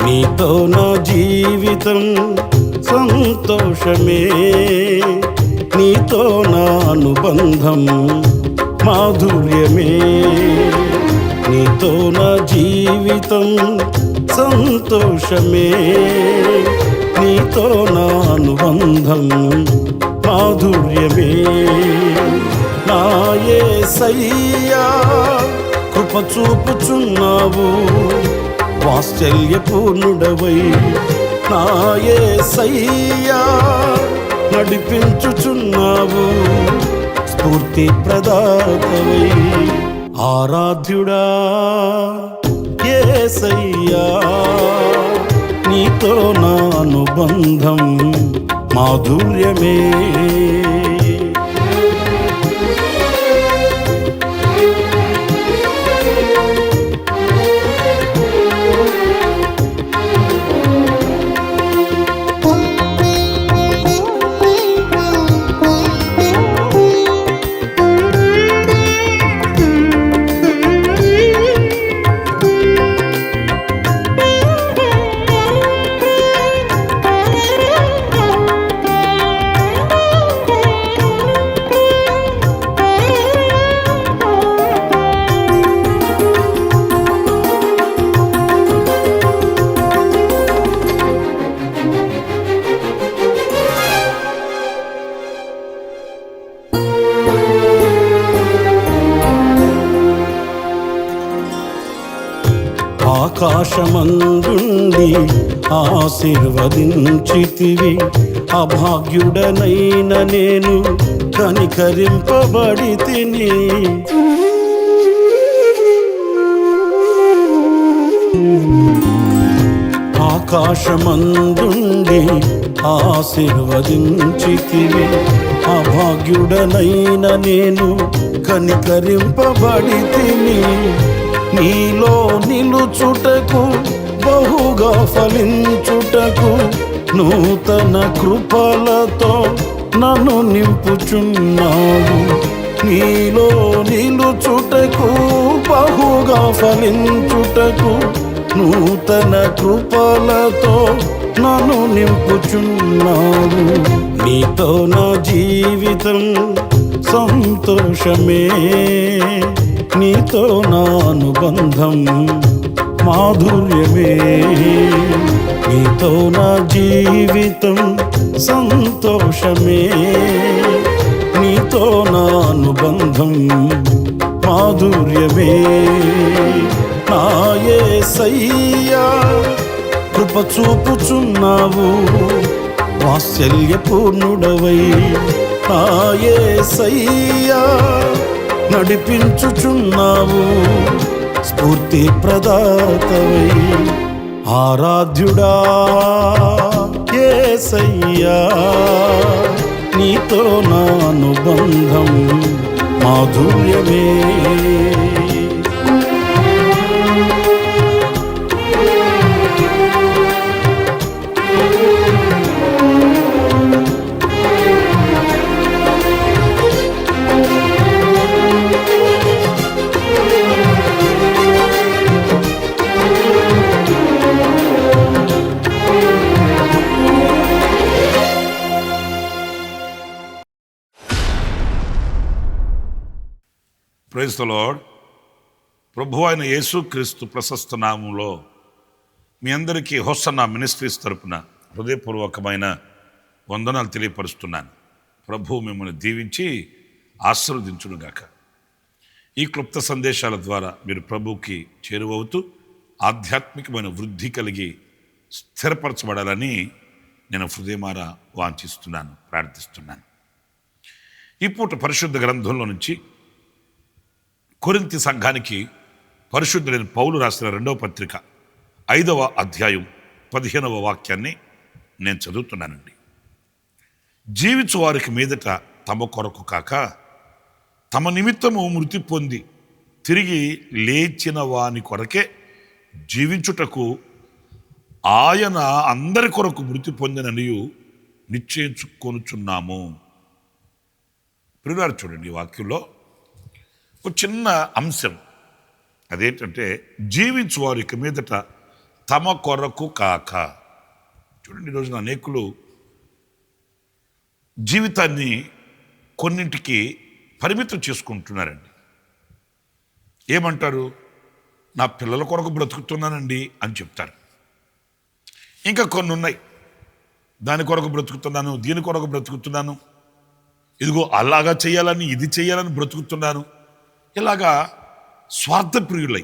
నీతో నా జీవితం సంతోషమే, నీతో నా అనుబంధం మాధుర్యమే. నీతో నా జీవితం సంతోషమే, నీతో నా అనుబంధం మాధుర్యమే. నా యేసయ్యా కృప చూపుచున్నావు, వాత్సల్యపూర్ణుడవై. నా యేసయ్యా నడిపించుచున్నావు, స్ఫూర్తి ప్రదాతవై. ఆరాధ్యుడా యేసయ్యా, నీతో నా అనుబంధం మాధుర్యమే. ఆకాశమందుండి ఆశీర్వదించితివి, అభాగ్యుడనైన నేను కనికరింపబడి తిని. ఆకాశమందుండి ఆశీర్వదించితివి, అభాగ్యుడనైన నేను కనికరింపబడి తిని. నీలో నిలుచుటకు బహుగా ఫలించుటకు నూతన కృపలతో నన్ను నింపుచున్నావు. నీలో నిలుచుటకు బహుగా ఫలించుటకు నూతన కృపలతో నన్ను నింపుచున్నావు. నీతో నా జీవితం సంతోషమే, నీతో నా అనుబంధం మాధుర్యమే. నీతో నా జీవితం సంతోషమే, నీతో నా అనుబంధం మాధుర్యమే. నా యేసయ్యా కృప చూపుచున్నావు, వాత్సల్యపూర్ణుడవై. నా యేసయ్యా నడిపించుచున్నావు, స్ఫూర్తి ప్రదాతవై. ఆరాధ్యుడా యేసయ్యా, నీతో నా అనుబంధం మాధుర్యమే. Praise the lord. ప్రభువు అయిన యేసుక్రీస్తు ప్రశస్త నామంలో మీ అందరికీ హోసన్నా మినిస్ట్రీస్ తరపున హృదయపూర్వకమైన వందనాలు తెలియపరుస్తున్నాను. ప్రభువు మిమ్మల్ని దీవించి ఆశీర్వదించునుగాక. ఈ క్లుప్త సందేశాల ద్వారా మీరు ప్రభువుకి చేరువవుతూ ఆధ్యాత్మికమైన వృద్ధి కలిగి స్థిరపరచబడాలని నేను హృదయమారా వాంఛిస్తున్నాను, ప్రార్థిస్తున్నాను. ఈ పూట పరిశుద్ధ గ్రంథంలో నుంచి కొరింథీ సంఘానికి పరిశుద్ధుడైన పౌలు రాసిన 2వ పత్రిక 5వ అధ్యాయం 15వ వాక్యాన్ని నేను చదువుతున్నానండి. జీవించు వారికి మీదట తమ కొరకు కాక తమ నిమిత్తము మృతి పొంది తిరిగి లేచిన వాని కొరకే జీవించుటకు ఆయన అందరి కొరకు మృతి పొందిననియు నిశ్చయించుకొనుచున్నాము. ప్రియులారా, చూడండి ఈ వాక్యంలో ఒక చిన్న అంశం. అదేంటంటే జీవించు వారికి మీదట తమ కొరకు కాక. చూడండి, ఈరోజున అనేకులు జీవితాన్ని కొన్నింటికి పరిమితం చేసుకుంటున్నారండి. ఏమంటారు? నా పిల్లల కొరకు బ్రతుకుతున్నానండి అని చెప్తారు. ఇంకా కొన్ని ఉన్నాయి, దాని కొరకు బ్రతుకుతున్నాను, దీని కొరకు బ్రతుకుతున్నాను, ఇదిగో అలాగా చేయాలని ఇది చేయాలని బ్రతుకుతున్నాను. ఇలాగా స్వార్థప్రియులై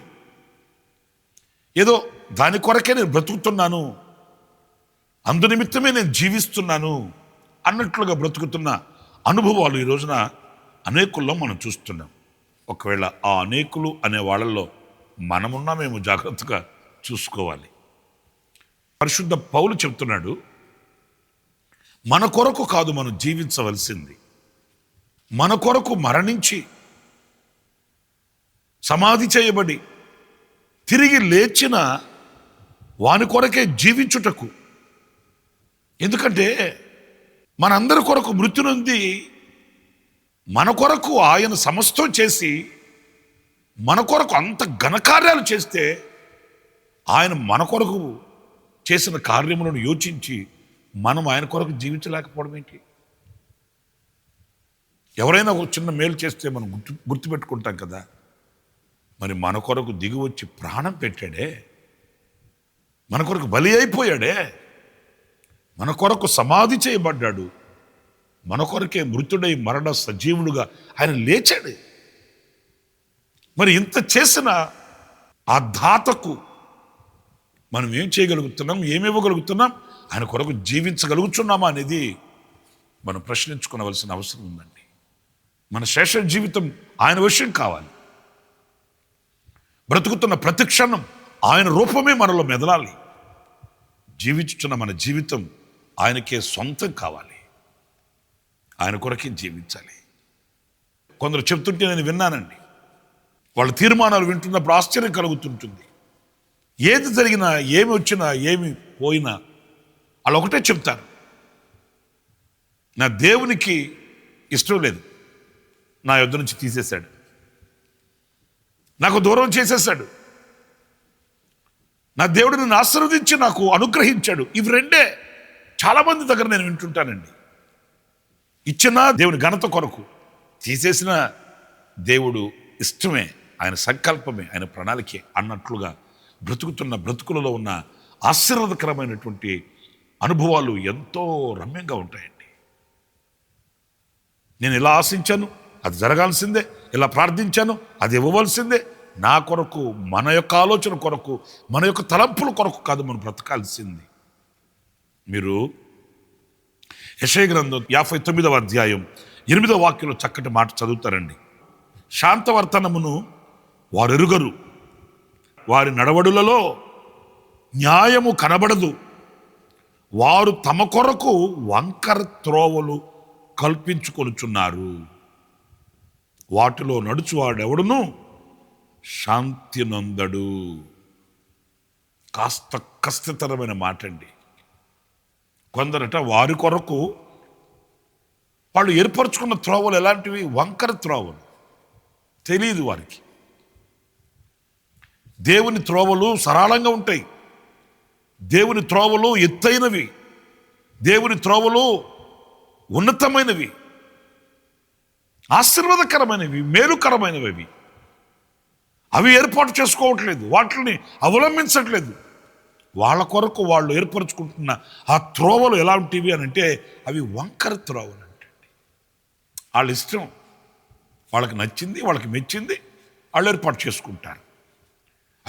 ఏదో దాని కొరకే నేను బ్రతుకుతున్నాను, అందు నిమిత్తమే నేను జీవిస్తున్నాను అన్నట్లుగా బ్రతుకుతున్న అనుభవాలు ఈ రోజున అనేకుల్లో మనం చూస్తున్నాం. ఒకవేళ ఆ అనేకులు అనే వాళ్ళల్లో మనమున్నా మేము జాగ్రత్తగా చూసుకోవాలి. పరిశుద్ధ పౌలు చెప్తున్నాడు, మన కొరకు కాదు మనం జీవించవలసింది, మన కొరకు మరణించి సమాధి చేయబడి తిరిగి లేచిన వాని కొరకే జీవించుటకు. ఎందుకంటే మనందరి కొరకు మృతి నొంది మన కొరకు ఆయన సమస్తం చేసి మన కొరకు అంత ఘనకార్యాలు చేస్తే ఆయన మన కొరకు చేసిన కార్యములను యోచించి మనం ఆయన కొరకు జీవించలేకపోవడం ఏంటి? ఎవరైనా ఒక చిన్న మేలు చేస్తే మనం గుర్తుపెట్టుకుంటాం కదా. మరి మన కొరకు దిగి వచ్చి ప్రాణం పెట్టాడే, మన కొరకు బలి అయిపోయాడే, మన కొరకు సమాధి చేయబడ్డాడు, మన కొరకే మృతుడై మరణ సజీవుడుగా ఆయన లేచాడు. మరి ఇంత చేసిన ఆ దాతకు మనం ఏం చేయగలుగుతున్నాం, ఏమి ఇవ్వగలుగుతున్నాం, ఆయన కొరకు జీవించగలుగుతున్నామా అనేది మనం ప్రశ్నించుకోవలసిన అవసరం ఉందండి. మన శేష జీవితం ఆయన విషయం కావాలి. బ్రతుకుతున్న ప్రతి క్షణం ఆయన రూపమే మనలో మెదలాలి. జీవించుతున్న మన జీవితం ఆయనకే సొంతం కావాలి, ఆయన కొరకే జీవించాలి. కొందరు చెప్తుంటే నేను విన్నానండి, వాళ్ళ తీర్మానాలు వింటున్నప్పుడు ఆశ్చర్యం కలుగుతుంటుంది. ఏది జరిగినా, ఏమి వచ్చినా, ఏమి పోయినా వాళ్ళు ఒకటే చెప్తారు, నా దేవునికి ఇష్టం లేదు, నా యొద్ద నుంచి తీసేశాడు, నాకు దూరం చేసేశాడు, నా దేవుడు నన్ను ఆశీర్వదించి నాకు అనుగ్రహించాడు. ఇవి రెండే చాలామంది దగ్గర నేను వింటుంటానండి. ఇచ్చిన దేవుని ఘనత కొరకు, తీసేసిన దేవుడు ఇష్టమే, ఆయన సంకల్పమే, ఆయన ప్రణాళికే అన్నట్లుగా బ్రతుకుతున్న బ్రతుకులలో ఉన్న ఆశీర్వాదకరమైనటువంటి అనుభవాలు ఎంతో రమ్యంగా ఉంటాయండి. నేను ఇలా ఆశించాను, అది జరగాల్సిందే, ఇలా ప్రార్థించాను, అది ఇవ్వవలసిందే. నా కొరకు, మన యొక్క ఆలోచన కొరకు, మన యొక్క తలంపుల కొరకు కాదు మనం బ్రతకాల్సింది. మీరు యెషయా గ్రంథం 59వ అధ్యాయం 8వ వాక్యంలో చక్కటి మాట చదువుతారండి. శాంతవర్తనమును వారు ఎరుగరు, వారి నడవడులలో న్యాయము కనబడదు, వారు తమ కొరకు వంకర త్రోవలు కల్పించుకొనుచున్నారు, వాటిలో నడుచువాడెవడును శాంతి నొందడు. కాస్త కష్టతరమైన మాట అండి. కొందరట వారి కొరకు వాళ్ళు ఏర్పరచుకున్న త్రోవలు ఎలాంటివి? వంకర త్రోవలు. తెలియదు వారికి. దేవుని త్రోవలు సరళంగా ఉంటాయి, దేవుని త్రోవలు ఎత్తైనవి, దేవుని త్రోవలు ఉన్నతమైనవి, ఆశీర్వాదకరమైనవి, మేలుకరమైనవి. అవి ఏర్పాటు చేసుకోవట్లేదు, వాటిని అవలంబించట్లేదు. వాళ్ళ కొరకు వాళ్ళు ఏర్పరచుకుంటున్న ఆ త్రోవలు ఎలాంటివి అని అంటే అవి వంకర త్రోవలు అంటే. వాళ్ళ ఇష్టం, వాళ్ళకి నచ్చింది, వాళ్ళకి మెచ్చింది వాళ్ళు ఏర్పాటు చేసుకుంటారు.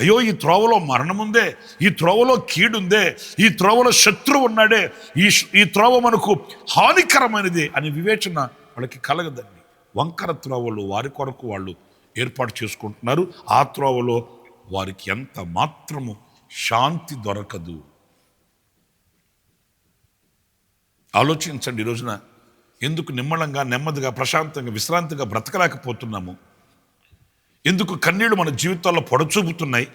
అయ్యో ఈ త్రోవలో మరణముందే, ఈ త్రోవలో కీడుందే, ఈ త్రోవలో శత్రువు ఉన్నాడే, ఈ త్రోవ మనకు హానికరమైనది అని వివేచన వాళ్ళకి కలగదండి. వంకర త్రోవలు వారి కొరకు వాళ్ళు ఏర్పాటు చేసుకుంటున్నారు. ఆ త్రోవలో వారికి ఎంత మాత్రము శాంతి దొరకదు. ఆలోచించండి, ఈ రోజున ఎందుకు నిమ్మళంగా, నెమ్మదిగా, ప్రశాంతంగా, విశ్రాంతిగా బ్రతకలేకపోతున్నాము? ఎందుకు కన్నీళ్లు మన జీవితాల్లో పొడచూపుతున్నాయి?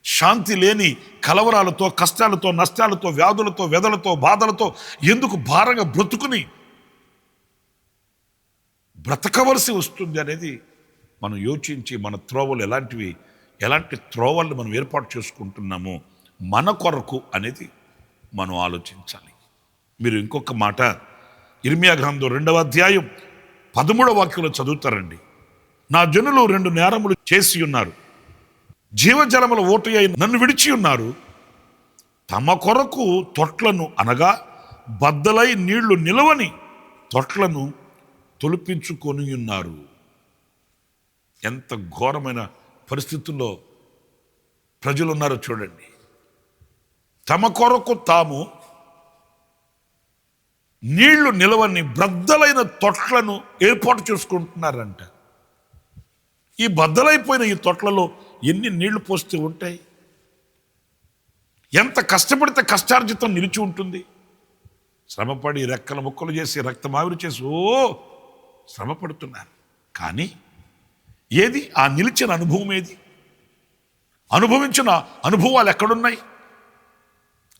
శాంతి లేని కలవరాలతో, కష్టాలతో, నష్టాలతో, వ్యాధులతో, వ్యధలతో, బాధలతో ఎందుకు భారంగా బ్రతకవలసి వస్తుంది అనేది మనం యోచించి మన త్రోవలు ఎలాంటి త్రోవల్ని మనం ఏర్పాటు చేసుకుంటున్నాము మన కొరకు అనేది మనం ఆలోచించాలి. మీరు ఇంకొక మాట ఇర్మియా గ్రంథం 2వ అధ్యాయం 13వ వాక్యంలో చదువుతారండి. నా జనులు 2 నేరములు చేసి ఉన్నారు, జీవజలముల ఓటు అయి నన్ను విడిచి ఉన్నారు. తమ కొరకు తొట్లను, అనగా బద్దలై నీళ్లు నిలవని తొట్లను తొలిపించుకొని ఉన్నారు. ఎంత ఘోరమైన పరిస్థితుల్లో ప్రజలు ఉన్నారో చూడండి. తమ కొరకు తాము నీళ్లు నిలవని బద్దలైన తొట్లను ఏర్పాటు చేసుకుంటున్నారంట. ఈ బద్దలైపోయిన ఈ తొట్లలో ఎన్ని నీళ్లు పోస్తూ ఉంటాయి? ఎంత కష్టపడితే కష్టార్జితం నిలిచి ఉంటుంది? శ్రమపడి రెక్కల ముక్కలు చేసి రక్తమావిరి చేసి శ్రమ పడుతున్నారు. కానీ ఏది ఆ నిలిచిన అనుభవం? ఏది అనుభవించిన అనుభవాలు ఎక్కడున్నాయి?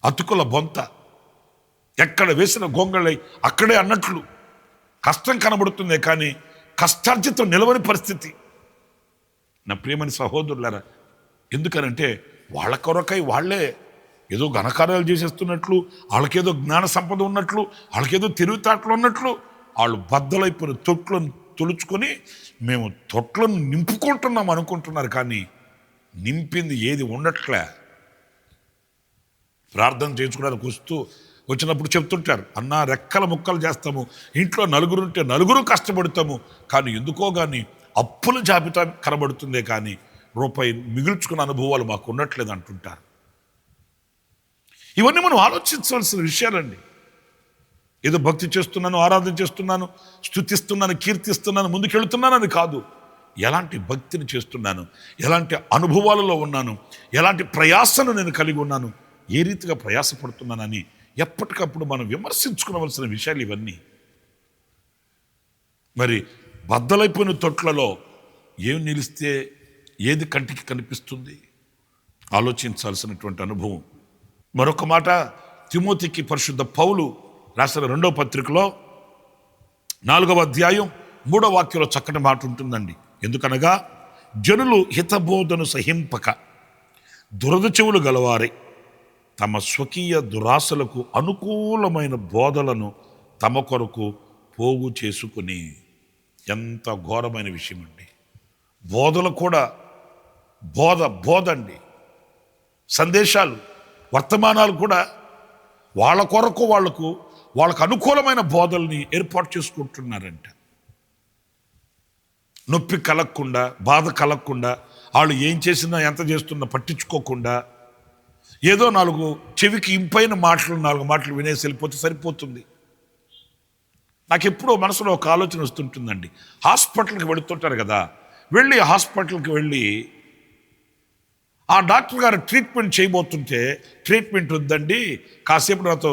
అతుకుల బొంత ఎక్కడ వేసిన గొంగళై అక్కడే అన్నట్లు కష్టం కనబడుతుందే కానీ కష్టార్జితం నిలవని పరిస్థితి. నా ప్రియమని సహోదరులారా, ఎందుకనంటే వాళ్ళ కొరకై వాళ్ళే ఏదో ఘనకార్యాలు చేసేస్తున్నట్లు, వాళ్ళకేదో జ్ఞాన సంపద ఉన్నట్లు, వాళ్ళకేదో తెలివితేటలు ఉన్నట్లు వాళ్ళు బద్దలైపోయిన తొట్లను తొలుచుకొని మేము తొట్లను నింపుకుంటున్నాం అనుకుంటున్నారు. కానీ నింపింది ఏది ఉండట్లే. ప్రార్థన చేయించుకోవడానికి వచ్చినప్పుడు చెప్తుంటారు, అన్నా రెక్కల ముక్కలు చేస్తాము, ఇంట్లో నలుగురుంటే నలుగురు కష్టపడతాము, కానీ ఎందుకో కానీ అప్పుల జాబితా కనబడుతుందే కానీ రూపాయి మిగుల్చుకున్న అనుభవాలు మాకు ఉండట్లేదు అంటుంటారు. ఇవన్నీ మనం ఆలోచించవలసిన విషయాలండి. ఏదో భక్తి చేస్తున్నాను, ఆరాధన చేస్తున్నాను, స్తుతిస్తున్నాను, కీర్తిస్తున్నాను, ముందుకెళ్తున్నానని కాదు. ఎలాంటి భక్తిని చేస్తున్నాను, ఎలాంటి అనుభవాలలో ఉన్నాను, ఎలాంటి ప్రయాసను నేను కలిగి ఉన్నాను, ఏ రీతిగా ప్రయాసపడుతున్నానని ఎప్పటికప్పుడు మనం విమర్శించుకోవలసిన విషయాలు ఇవన్నీ. మరి బద్దలైపోయిన తొట్లలో ఏం నిలిస్తే ఏది కంటికి కనిపిస్తుంది? ఆలోచించాల్సినటువంటి అనుభవం. మరొక మాట తిమోతికి పరిశుద్ధ పౌలు రాసిన 2వ పత్రికలో 4వ అధ్యాయం 3వ వాక్యంలో చక్కటి మాట ఉంటుందండి. ఎందుకనగా జనులు హితబోధను సహింపక దురద చెవులు గలవారై తమ స్వకీయ దురాశలకు అనుకూలమైన బోధలను తమ కొరకు పోగు చేసుకుని. ఎంత ఘోరమైన విషయం అండి. బోధలు కూడా బోధ అండి. సందేశాలు, వర్తమానాలు కూడా వాళ్ళ కొరకు వాళ్ళకు అనుకూలమైన బోధల్ని ఏర్పాటు చేసుకుంటున్నారంట. నొప్పి కలగకుండా, బాధ కలగకుండా, వాళ్ళు ఏం చేసినా ఎంత చేస్తున్నా పట్టించుకోకుండా, ఏదో 4 చెవికి ఇంపైన మాటలు 4 మాటలు వినేసి వెళ్ళిపోతే సరిపోతుంది. నాకు ఎప్పుడో మనసులో ఒక ఆలోచన వస్తుంటుందండి. హాస్పిటల్కి వెళుతుంటారు కదా, వెళ్ళి హాస్పిటల్కి వెళ్ళి ఆ డాక్టర్ గారు ట్రీట్మెంట్ చేయబోతుంటే, ట్రీట్మెంట్ వద్దండి, కాసేపు నాతో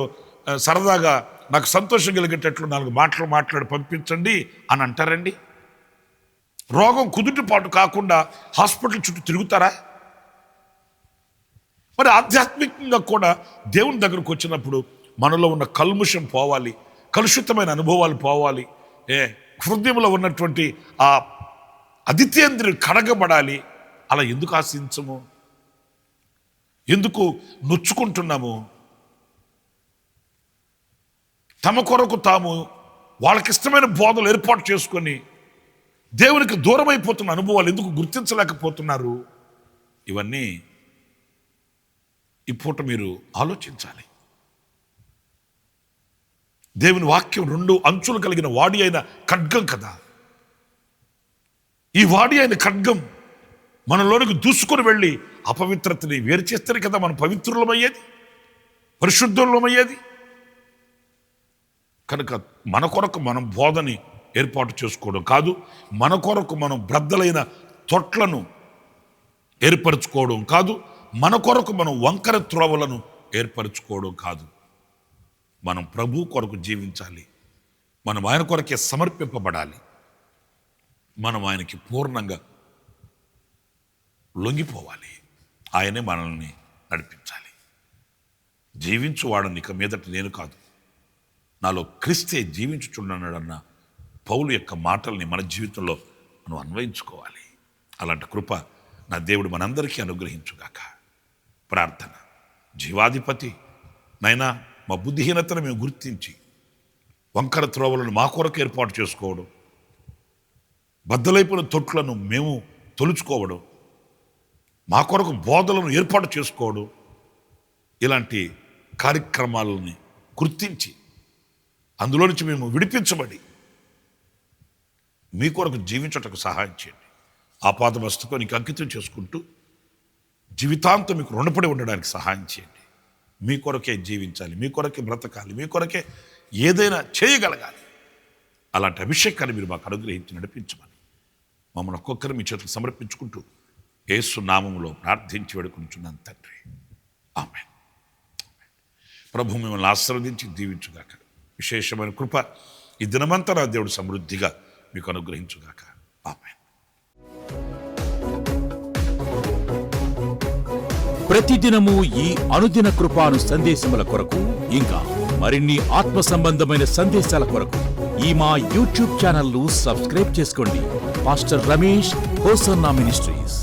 సరదాగా నాకు సంతోషం కలిగేటట్లు 4 మాటలు మాట్లాడి పంపించండి అని అంటారండి. రోగం కుదుటిపాటు కాకుండా హాస్పిటల్ చుట్టూ తిరుగుతారా? మరి ఆధ్యాత్మికంగా కూడా దేవుని దగ్గరకు వచ్చినప్పుడు మనలో ఉన్న కల్ముషం పోవాలి, కలుషితమైన అనుభవాలు పోవాలి, హృదయంలో ఉన్నటువంటి ఆ అదితేంద్రియం కడగబడాలి. అలా ఎందుకు ఆశించము? ఎందుకు నొచ్చుకుంటున్నాము? తమ కొరకు తాము వాళ్ళకిష్టమైన బోధలు ఏర్పాటు చేసుకొని దేవునికి దూరం అయిపోతున్న అనుభవాలు ఎందుకు గుర్తించలేకపోతున్నారు? ఇవన్నీ ఈ పూట మీరు ఆలోచించాలి. దేవుని వాక్యం 2 అంచులు కలిగిన వాడి అయిన ఖడ్గం కదా. ఈ వాడి అయిన ఖడ్గం మనలోనికి దూసుకొని వెళ్ళి అపవిత్రతని వేరు చేస్తేనే కదా మనం పవిత్రులమయ్యేది, పరిశుద్ధులమయ్యేది. కనుక మన కొరకు మనం బోధని ఏర్పాటు చేసుకోవడం కాదు, మన కొరకు మనం బ్రద్దలైన తొట్లను ఏర్పరచుకోవడం కాదు, మన కొరకు మనం వంకర త్రోవలను ఏర్పరచుకోవడం కాదు. మనం ప్రభు కొరకు జీవించాలి, మనం ఆయన కొరకే సమర్పింపబడాలి, మనం ఆయనకి పూర్ణంగా లొంగిపోవాలి. ఆయనే మనల్ని నడిపించాలి. జీవించువాడని ఇక మీదట నేను కాదు, నాలో క్రీస్తే జీవించుచున్నాడన్న పౌలు యొక్క మాటల్ని మన జీవితంలో మనం అన్వయించుకోవాలి. అలాంటి కృప నా దేవుడు మనందరికీ అనుగ్రహించుగాక. ప్రార్థన. జీవాధిపతి నైనా మా బుద్ధిహీనతను మేము గుర్తించి వంకర త్రోవలను మా కొరకు ఏర్పాటు చేసుకోవడం, బద్దలైపోయిన తొట్లను మేము తొలుచుకోవడం, మా కొరకు బోధలను ఏర్పాటు చేసుకోవడం, ఇలాంటి కార్యక్రమాలని గుర్తించి అందులో నుంచి మేము విడిపించబడి మీ కొరకు జీవించటకు సహాయం చేయండి. ఆపాదమస్తుతో నీకు అంకితం చేసుకుంటూ జీవితాంతం మీకు రుణపడి ఉండడానికి సహాయం చేయండి. మీ కొరకే జీవించాలి, మీ కొరకే బ్రతకాలి, మీ కొరకే ఏదైనా చేయగలగాలి. అలాంటి అభిషేకాన్ని మీరు మాకు అనుగ్రహించి నడిపించమని మమ్మల్ని ఒక్కొక్కరు మీ చేతులకు సమర్పించుకుంటూ యేసు నామములో ప్రార్థించి వేడుకుంటున్నాను తండ్రి. ఆమేన్. ప్రభు మిమ్మల్ని ఆశీర్వదించి దీవించుగాక. విశేషమైన కృప ఈ దినమంతా నా దేవుడు సమృద్ధిగా మీకు అనుగ్రహించుగాక. ఆమేన్. ప్రతిదినము ఈ అనుదిన కృపాను సందేశముల కొరకు, ఇంకా మరిన్ని ఆత్మ సంబంధమైన సందేశాల కొరకు ఈ మా యూట్యూబ్ ఛానల్ ను సబ్స్క్రైబ్ చేసుకోండి. Pastor Ramesh hosanna ministries.